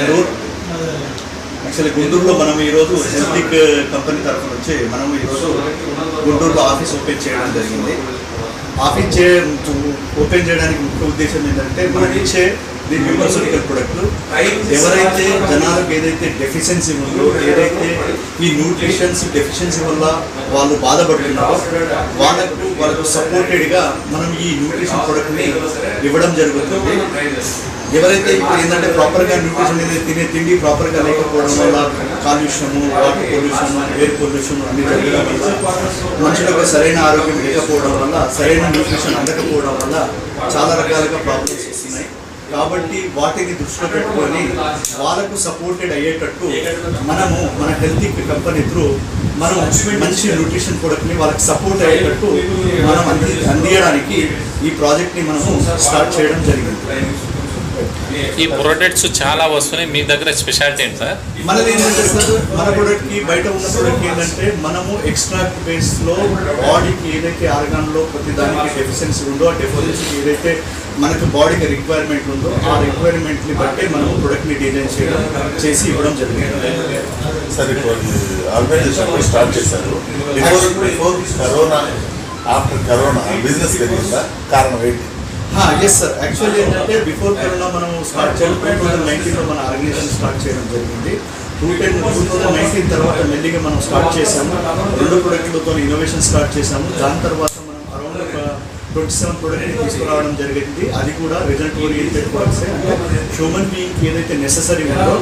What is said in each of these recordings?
Guntur actually గుంటూరులో మనం ఈరోజు హెల్తిక్ కంపెనీ తరఫు నుంచి మనం ఈరోజు గుంటూరులో ఆఫీస్ ఓపెన్ చేయడం జరిగింది. ఆఫీస్ ఓపెన్ చేయడానికి ముఖ్య ఉద్దేశం ఏంటంటే మనం ఇచ్చే ది న్యూట్రిషనల్ ప్రొడక్ట్ ఎవరైతే జనాలకు ఏదైతే డెఫిషియన్సీ ఉందో, ఏదైతే ఈ న్యూట్రిషన్స్ డెఫిషియన్సీ వల్ల వాళ్ళు బాధపడుతున్నారో వాళ్ళకు సపోర్టెడ్గా మనం ఈ న్యూట్రిషన్ ప్రొడక్ట్ని ఇవ్వడం జరుగుతుంది. ఎవరైతే ఇప్పుడు ఏంటంటే ప్రాపర్గా న్యూట్రిషన్ ఏదైతే తినే తిండి ప్రాపర్గా లేకపోవడం వల్ల కాలుష్యము, వాటర్ పొల్యూషన్, ఎయిర్ పొల్యూషన్ అన్ని జరగడం వల్ల మనుషులకు సరైన ఆరోగ్యం లేకపోవడం వల్ల, సరైన న్యూట్రిషన్ అందకపోవడం వల్ల చాలా రకాలుగా ప్రాబ్లమ్స్ వస్తున్నాయి. కాబట్టి వాటిని దృష్టిలో పెట్టుకొని వాళ్ళకు సపోర్టెడ్ అయ్యేటట్టు మనము మన హెల్తీ కంపెనీ త్రూ మనం మంచి న్యూట్రిషన్ ప్రొడక్ట్ని వాళ్ళకి సపోర్ట్ అయ్యేటట్టు మనం అందించడానికి ఈ ప్రాజెక్ట్ని మనము స్టార్ట్ చేయడం జరిగింది. ఈ ప్రొడక్ట్స్ చాలా వస్తున్నాయి, మీ దగ్గర స్పెషాలిటీ ఏంటి సార్? మనది ఏంటంటే సార్, మన ప్రొడక్ట్కి బయట ఉన్న ప్రొడక్ట్ ఏంటంటే మనము ఎక్స్ట్రాక్ట్ బేస్లో బాడీకి ఏదైతే ఆర్గాన్లో ప్రతి దానికి డెఫిషియన్సీ ఉందో ఆ డెఫిషియన్సీకి ఏదైతే మనకు బాడీకి రిక్వైర్మెంట్ ఉందో ఆ రిక్వైర్మెంట్ని బట్టి మనం ప్రొడక్ట్ని డిజైన్ చేసి ఇవ్వడం జరిగింది. సార్ ఇప్పుడు ఆర్గనైజేషన్ స్టార్ట్ చేశారు. Before corona, after corona business పెరిగిందా? కారణం ఏంటి? ఎస్ సార్, యాక్చువల్లీ ఏంటంటే బిఫోర్ కరోనా మనం స్టార్ట్ చేయడం 2019లో మన ఆర్గనైజేషన్ స్టార్ట్ చేయడం జరిగింది. 2019 తర్వాత మెల్లిగా మనం స్టార్ట్ చేసాము. 2 ప్రొడక్ట్లతో ఇన్నోవేషన్ స్టార్ట్ చేసాము. దాని తర్వాత మనం అరౌండ్ 27 ప్రొడక్ట్ని తీసుకురావడం జరిగింది. అది కూడా రిజల్ట్ ఓరియంటెడ్ ప్రొడక్ట్సే, అంటే హ్యూమన్ బీయింగ్కి ఏదైతే నెససరీ ఉందో.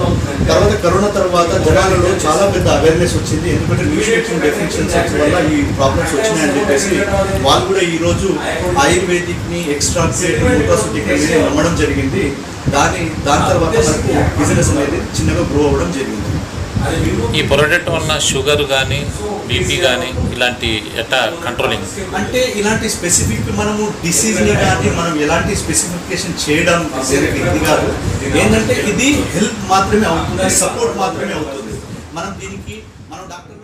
తర్వాత కరోనా తర్వాత జనాలలో చాలా పెద్ద అవేర్నెస్ వచ్చింది, ఎందుకంటే న్యూట్రిషన్ డెఫిషియన్సీ వల్ల ఈ ప్రాబ్లమ్స్ వచ్చినాయని చెప్పేసి వాళ్ళు కూడా ఈరోజు ఆయుర్వేదిక్ని ఎక్స్ట్రాక్ట్ న్యూట్రాసిటిక్ని నమ్మడం జరిగింది. దాని తర్వాత మనకు బిజినెస్ అనేది చిన్నగా గ్రో అవ్వడం జరిగింది. ఈ ప్రొడక్ట్ వల్ల షుగర్ కానీ బీపీ కానీ ఇలాంటి ఎట్లా కంట్రోలింగ్ అంటే ఇలాంటి స్పెసిఫిక్ మనము డిసీజ్ని కానీ మనం ఎలాంటి స్పెసిఫికేషన్ చేయడం ఇది కాదు. ఏంటంటే ఇది హెల్ప్ మాత్రమే అవుతుంది, సపోర్ట్ మాత్రమే అవుతుంది. మనం దీనికి డాక్టర్